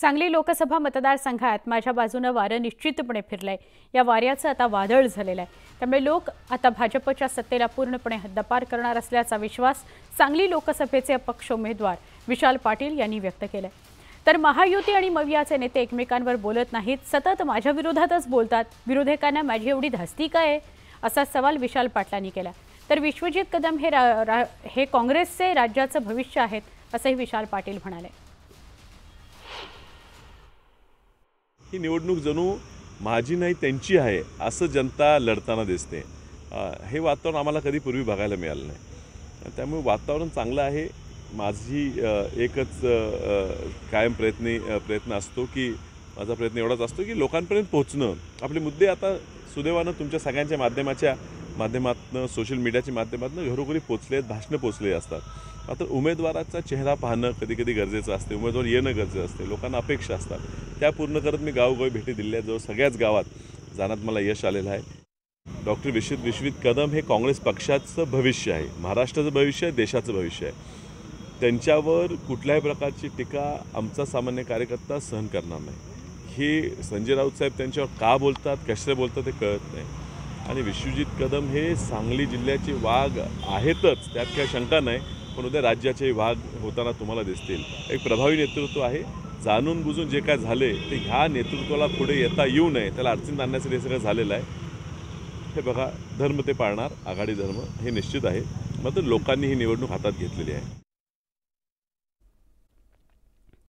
सांगली लोकसभा मतदारसंघात माझ्या बाजूने वारं निश्चितपणे फिरलंय। या वाऱ्याचं आता वादळ झालेलं आहे। त्यामुळे लोक आता भाजपच्या सत्तेला पूर्णपणे हद्दपार करणार असल्याचा विश्वास सांगली लोकसभेचे अपक्ष उमेदवार विशाल पाटील यांनी व्यक्त केलाय। तर महायुती आणि मवियाचे नेते एकमेकांवर बोलत नाहीत, सतत माझ्या विरोधातच बोलतात। विरोधकांना माझी एवढी धास्ती काय आहे, असा सवाल विशाल पाटलांनी केला। तर विश्वजित कदम हे काँग्रेसचे राज्याचं भविष्य आहेत, असंही विशाल पाटील म्हणाले। ही निवडणूक जणू माझी नाही त्यांची आहे असं जनता लढताना दिसते। हे वातावरण आम्हाला कधी पूर्वी बघायला मिळालं नाही। त्यामुळे वातावरण चांगलं आहे। माझी एकच कायम प्रयत्न असतो की माझा प्रयत्न एवढाच असतो की लोकांपर्यंत पोहोचणं। आपले मुद्दे आता सुदैवानं तुमच्या सगळ्यांच्या माध्यमातून सोशल मीडियाच्या माध्यमातून घरोघरी पोचले, भाषणं पोचले असतात। मात्र उमेदवाराचा चेहरा पाहणं कधी गरजेचं असते, उमेदवार येणं गरजेचं असते, लोकांना अपेक्षा असतात। त्या पूर्ण करत मी गावोगावी भेटी दिल्या, जवळ सगळ्याच गावात जाण्यात मला यश आलेलं आहे। डॉक्टर विश्वजित कदम हे काँग्रेस पक्षाचं भविष्य आहे, महाराष्ट्राचं भविष्य आहे, देशाचं भविष्य आहे। त्यांच्यावर कुठल्याही प्रकारची टीका आमचा सामान्य कार्यकर्ता सहन करणार नाही। हे संजय राऊत साहेब त्यांच्यावर का बोलतात, कशाला बोलतात ते कळत नाही। आणि विश्वजित कदम हे सांगली जिल्ह्याचे वाघ आहेतच, त्यात काही शंका नाही, पण उद्या राज्याचे वाघ होताना तुम्हाला दिसतील। एक प्रभावी नेतृत्व आहे। जाणून बुजून जे काय झाले ते ह्या नेतृत्वाला पुढे येता येऊ नये, त्याला अडचणीत आणण्यासाठी हे सगळं झालेलं आहे। हे बघा, धर्म ते पाळणार, आघाडी धर्म हे निश्चित आहे। मात्र लोकांनी ही निवडणूक हातात घेतलेली आहे।